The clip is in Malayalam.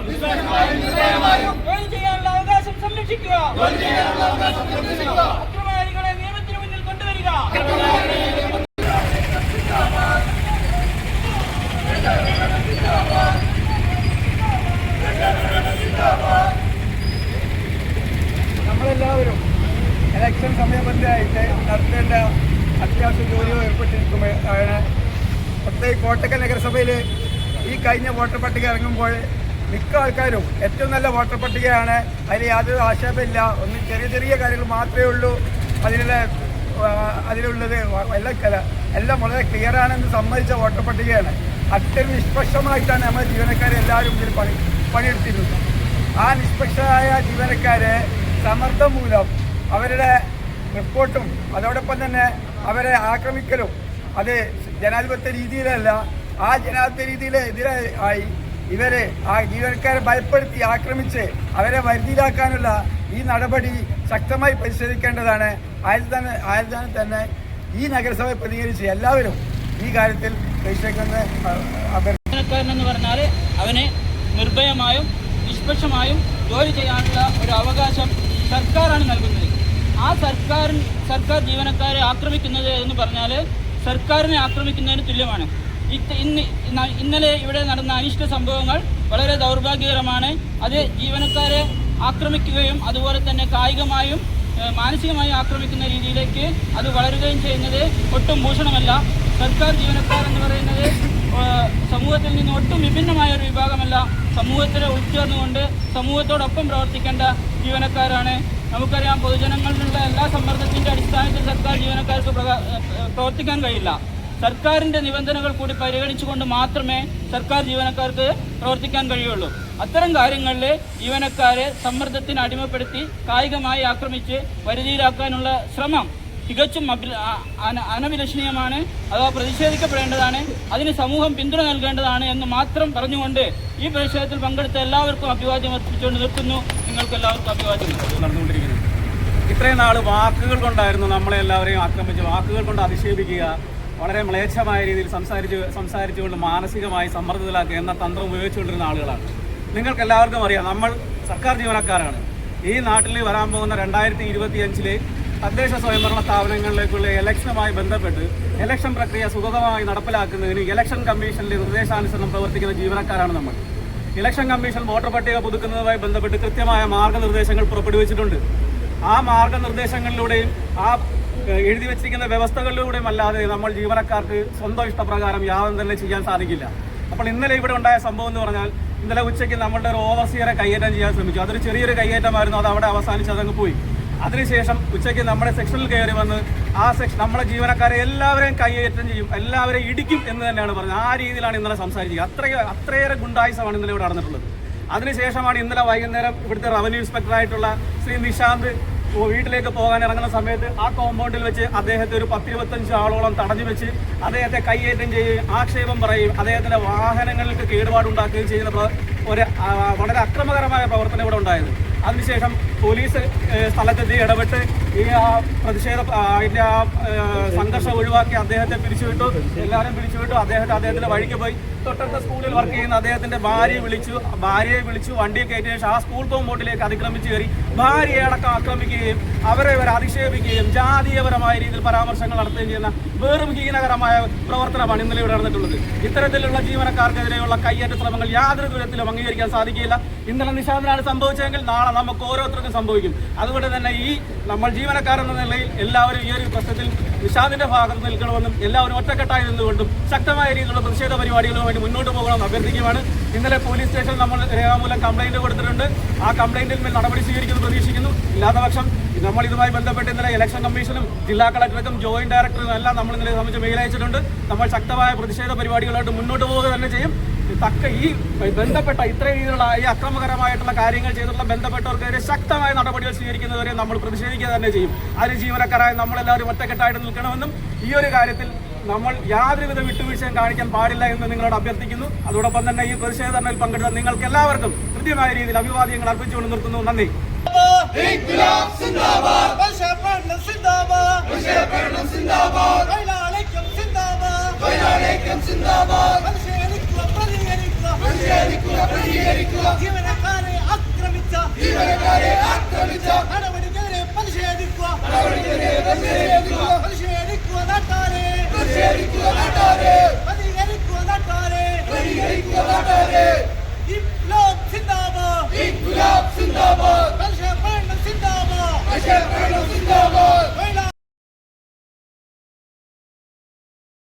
ജോലി ചെയ്യാനുള്ള അവകാശം സംരക്ഷിക്കുക. അക്രമകാരികളെ നിയമത്തിന് മുന്നിൽ കൊണ്ടുവരിക. നമ്മളെല്ലാവരും ഇലക്ഷൻ സമയബന്ധിയായിട്ട് നടത്തേണ്ട അത്യാവശ്യ ജോലിയോ ഏർപ്പെട്ടിരിക്കുകയാണ്. പ്രത്യേകിച്ച് കോട്ടക്കൽ നഗരസഭയിൽ ഈ കഴിഞ്ഞ വോട്ടർ പട്ടിക ഇറങ്ങുമ്പോൾ മിക്ക ആൾക്കാരും ഏറ്റവും നല്ല വോട്ടർ പട്ടികയാണ്, അതിൽ യാതൊരു ആക്ഷേപമില്ല, ഒന്നും ചെറിയ ചെറിയ കാര്യങ്ങൾ മാത്രമേ ഉള്ളൂ അതിലുള്ളത്, എല്ലാം വളരെ ക്ലിയർ ആണെന്ന് സമ്മതിച്ച വോട്ടർ പട്ടികയാണ്. അത്രയും നിഷ്പക്ഷമായിട്ടാണ് നമ്മുടെ ജീവനക്കാരെല്ലാവരും ഇതിൽ പണിയെടുത്തിരുന്നത്. ആ നിഷ്പക്ഷരായ ജീവനക്കാരെ സമ്മർദ്ദം മൂലം അവരുടെ റിപ്പോർട്ടും അതോടൊപ്പം തന്നെ അവരെ ആക്രമിക്കലും അത് ജനാധിപത്യ രീതിയിലല്ല, ആ ജനാധിപത്യ രീതിയിലെതിരായി ഇവരെ ആ ജീവനക്കാരെ ഭയപ്പെടുത്തി ആക്രമിച്ച് അവരെ വരുതിയിലാക്കാനുള്ള ഈ നടപടി ശക്തമായി പരിശോധിക്കേണ്ടതാണ്. ആയതിനാൽ തന്നെ ഈ നഗരസഭയെ പ്രതികരിച്ച് എല്ലാവരും ഈ കാര്യത്തിൽ ജീവനക്കാരനെന്ന് പറഞ്ഞാൽ അവന് നിർഭയമായും നിഷ്പക്ഷമായും ജോലി ചെയ്യാനുള്ള ഒരു അവകാശം സർക്കാരാണ് നൽകുന്നത്. ആ സർക്കാർ ജീവനക്കാരെ ആക്രമിക്കുന്നത് എന്ന് പറഞ്ഞാൽ സർക്കാരിനെ ആക്രമിക്കുന്നതിന് തുല്യമാണ്. ഇന്നലെ ഇവിടെ നടന്ന അനിഷ്ട സംഭവങ്ങൾ വളരെ ദൗർഭാഗ്യകരമാണ്. അത് ജീവനക്കാരെ ആക്രമിക്കുകയും അതുപോലെ തന്നെ കായികമായും മാനസികമായും ആക്രമിക്കുന്ന രീതിയിലേക്ക് അത് വളരുകയും ചെയ്യുന്നത് ഒട്ടും ഭൂഷണമല്ല. സർക്കാർ ജീവനക്കാരെന്ന് പറയുന്നത് സമൂഹത്തിൽ നിന്ന് ഒട്ടും വിഭിന്നമായ ഒരു വിഭാഗമല്ല. സമൂഹത്തിൽ ഉൾച്ചേർന്നുകൊണ്ട് സമൂഹത്തോടൊപ്പം പ്രവർത്തിക്കേണ്ട ജീവനക്കാരാണ്. നമുക്കറിയാം, പൊതുജനങ്ങളിലുള്ള എല്ലാ സമ്മർദ്ദത്തിൻ്റെ അടിസ്ഥാനത്തിൽ സർക്കാർ ജീവനക്കാർക്ക് പ്രവർത്തിക്കാൻ കഴിയില്ല. സർക്കാരിൻ്റെ നിബന്ധനകൾ കൂടി പരിഗണിച്ചുകൊണ്ട് മാത്രമേ സർക്കാർ ജീവനക്കാർക്ക് പ്രവർത്തിക്കാൻ കഴിയുള്ളൂ. അത്തരം കാര്യങ്ങളിൽ ജീവനക്കാരെ സമ്മർദ്ദത്തിന് അടിമപ്പെടുത്തി കായികമായി ആക്രമിച്ച് വരുതിയിലാക്കാനുള്ള ശ്രമം തികച്ചും അനഭിലഷണീയമാണ്. അഥവാ പ്രതിഷേധിക്കപ്പെടേണ്ടതാണ്. അതിന് സമൂഹം പിന്തുണ നൽകേണ്ടതാണ് എന്ന് മാത്രം പറഞ്ഞുകൊണ്ട് ഈ പ്രതിഷേധത്തിൽ പങ്കെടുത്ത എല്ലാവർക്കും അഭിവാദ്യം അർപ്പിച്ചുകൊണ്ട് നിർത്തുന്നു. നിങ്ങൾക്ക് എല്ലാവർക്കും അഭിവാദ്യം. നടന്നുകൊണ്ടിരിക്കുന്നത് ഇത്രയും നാൾ വാക്കുകൾ കൊണ്ടായിരുന്നു നമ്മളെ എല്ലാവരെയും ആക്രമിച്ച്, വാക്കുകൾ കൊണ്ട് അധിക്ഷേപിക്കുക, വളരെ മ്ലേച്ഛമായ രീതിയിൽ സംസാരിച്ചുകൊണ്ട് മാനസികമായി സമ്മർദ്ദത്തിലാക്കുക എന്ന തന്ത്രം ഉപയോഗിച്ചുകൊണ്ടിരുന്ന ആളുകളാണ്. നിങ്ങൾക്ക് എല്ലാവർക്കും അറിയാം, നമ്മൾ സർക്കാർ ജീവനക്കാരാണ്. ഈ നാട്ടിൽ വരാൻ പോകുന്ന 2025 തദ്ദേശ സ്വയംഭരണ സ്ഥാപനങ്ങളിലേക്കുള്ള ഇലക്ഷനുമായി ബന്ധപ്പെട്ട് ഇലക്ഷൻ പ്രക്രിയ സുഗമമായി നടപ്പിലാക്കുന്നതിന് ഇലക്ഷൻ കമ്മീഷന്റെ നിർദ്ദേശാനുസരണം പ്രവർത്തിക്കുന്ന ജീവനക്കാരാണ് നമ്മൾ. ഇലക്ഷൻ കമ്മീഷൻ വോട്ടർ പട്ടിക പുതുക്കുന്നതുമായി ബന്ധപ്പെട്ട് കൃത്യമായ മാർഗനിർദ്ദേശങ്ങൾ പുറപ്പെടുവിച്ചിട്ടുണ്ട്. ആ മാർഗനിർദ്ദേശങ്ങളിലൂടെയും ആ എഴുതി വെച്ചിരിക്കുന്ന വ്യവസ്ഥകളിലൂടെയും അല്ലാതെ നമ്മൾ ജീവനക്കാർക്ക് സ്വന്തം ഇഷ്ടപ്രകാരം യാതൊന്നും തന്നെ ചെയ്യാൻ സാധിക്കില്ല. അപ്പോൾ ഇന്നലെ ഇവിടെ ഉണ്ടായ സംഭവം എന്ന് പറഞ്ഞാൽ, ഇന്നലെ ഉച്ചയ്ക്ക് നമ്മളുടെ ഒരു ഓവർസിയറെ കയ്യേറ്റം ചെയ്യാൻ ശ്രമിച്ചു. അതൊരു ചെറിയൊരു കയ്യേറ്റമായിരുന്നു, അത് അവിടെ അവസാനിച്ച് അതങ്ങ് പോയി. അതിനുശേഷം ഉച്ചയ്ക്ക് നമ്മുടെ സെക്ഷനിൽ കയറി വന്ന് നമ്മുടെ ജീവനക്കാരെ എല്ലാവരെയും കയ്യേറ്റം ചെയ്യും, എല്ലാവരെയും ഇടിക്കും എന്ന് തന്നെയാണ് പറഞ്ഞത്. ആ രീതിയിലാണ് ഇന്നലെ സംസാരിക്കുക. അത്രയേറെ ഗുണ്ടായുസമാണ് ഇന്നലെ ഇവിടെ നടന്നിട്ടുള്ളത്. അതിനുശേഷമാണ് ഇന്നലെ വൈകുന്നേരം ഇവിടുത്തെ റവന്യൂ ഇൻസ്പെക്ടറായിട്ടുള്ള ശ്രീ നിശാന്ത് വീട്ടിലേക്ക് പോകാൻ ഇറങ്ങുന്ന സമയത്ത് ആ കോമ്പൗണ്ടിൽ വെച്ച് അദ്ദേഹത്തെ ഒരു 10-25 ആളോളം തടഞ്ഞു വെച്ച് അദ്ദേഹത്തെ കയ്യേറ്റം ചെയ്യുകയും ആക്ഷേപം പറയുകയും അദ്ദേഹത്തിൻ്റെ വാഹനങ്ങൾക്ക് കേടുപാടുണ്ടാക്കുകയും ചെയ്യുന്ന ഒരു വളരെ അക്രമകരമായ പ്രവർത്തനം ഇവിടെ ഉണ്ടായത്. അതിനുശേഷം പോലീസ് സ്ഥലത്തെത്തി ഇടപെട്ട് ഈ അതിൻ്റെ സംഘർഷം ഒഴിവാക്കി അദ്ദേഹത്തെ പിരിച്ചുവിട്ടു. എല്ലാവരും പിരിച്ചുവിട്ടു. അദ്ദേഹത്തിൻ്റെ വഴിക്ക് പോയി തൊട്ടടുത്ത സ്കൂളിൽ വർക്ക് ചെയ്യുന്ന അദ്ദേഹത്തിൻ്റെ ഭാര്യയെ വിളിച്ചു വണ്ടിയിൽ കയറ്റിയ ശേഷം ആ സ്കൂൾ കോമ്പൗണ്ടിലേക്ക് അതിക്രമിച്ച് കയറി ഭാര്യയെ അടക്കം ആക്രമിക്കുകയും അവരെ അധിക്ഷേപിക്കുകയും ജാതീയപരമായ രീതിയിൽ പരാമർശങ്ങൾ നടത്തുകയും ചെയ്യുന്ന വെറും ഹീനകരമായ പ്രവർത്തനമാണ് ഇന്നലെ ഇവിടെ നടന്നിട്ടുള്ളത്. ഇത്തരത്തിലുള്ള ജീവനക്കാർക്കെതിരെയുള്ള കയ്യേറ്റ ശ്രമങ്ങൾ യാതൊരു വിധത്തിലും അംഗീകരിക്കാൻ സാധിക്കില്ല. ഇന്നലെ നിശാന്തിനാണ് സംഭവിച്ചതെങ്കിൽ നാളെ നമുക്ക് ഓരോരുത്തർക്കും സംഭവിക്കും. അതുകൊണ്ട് തന്നെ നമ്മൾ ജീവനക്കാരെന്ന നിലയിൽ എല്ലാവരും ഈ ഒരു പ്രശ്നത്തിൽ നിശാന്തിന്റെ ഭാഗത്ത് നിൽക്കണമെന്നും എല്ലാവരും ഒറ്റക്കെട്ടായി നിന്നുകൊണ്ടും ശക്തമായ രീതിയിലുള്ള പ്രതിഷേധ പരിപാടികളുമായി മുന്നോട്ട് പോകണമെന്ന് അഭ്യർത്ഥിക്കുകയാണ്. ഇന്നലെ പോലീസ് സ്റ്റേഷനിൽ നമ്മൾ രേഖാമൂലം കംപ്ലൈന്റ് കൊടുത്തിട്ടുണ്ട്. ആ കംപ്ലൈന്റിൽ മേൽ നടപടി സ്വീകരിക്കുമെന്ന് പ്രതീക്ഷിക്കുന്നു. ഇല്ലാത്ത പക്ഷം നമ്മൾ ഇതുമായി ബന്ധപ്പെട്ട് ഇന്നലെ ഇലക്ഷൻ കമ്മീഷനും ജില്ലാ കളക്ടർക്കും ജോയിന്റ് ഡയറക്ടറും എല്ലാം നമ്മൾ ഇന്നലെ സംബന്ധിച്ച് മെയിൽ അയച്ചിട്ടുണ്ട്. നമ്മൾ ശക്തമായ പ്രതിഷേധ പരിപാടികളായിട്ട് മുന്നോട്ട് പോവുക തന്നെ ചെയ്യും. ഈ ബന്ധപ്പെട്ട ഇത്രയും രീതിയിലുള്ള ഈ അക്രമകരമായിട്ടുള്ള കാര്യങ്ങൾ ചെയ്തിട്ടുള്ള ബന്ധപ്പെട്ടവർക്കെതിരെ ശക്തമായ നടപടികൾ സ്വീകരിക്കുന്നവരെ നമ്മൾ പ്രതിഷേധിക്കുക തന്നെ ചെയ്യും. അതിന് ജീവനക്കാരായ നമ്മളെല്ലാവരും ഒറ്റക്കെട്ടായിട്ട് നിൽക്കണമെന്നും ഈ ഒരു കാര്യത്തിൽ നമ്മൾ യാതൊരുവിധ വിട്ടുവീഴ്ചയും കാണിക്കാൻ പാടില്ല എന്ന് നിങ്ങളോട് അഭ്യർത്ഥിക്കുന്നു. അതോടൊപ്പം തന്നെ ഈ പ്രതിഷേധ ധർണയിൽ പങ്കെടുത്ത നിങ്ങൾക്ക് എല്ലാവർക്കും കൃത്യമായ രീതിയിൽ അഭിവാദ്യങ്ങൾ അർപ്പിച്ചുകൊണ്ട് നിർത്തുന്നു. നന്ദി. Siapa? ജീവനക്കാരെ ആക്രമിച്ച നടപടിക്കെതിരെ പ്രതിഷേധിക്കുക നാട്ടാരെ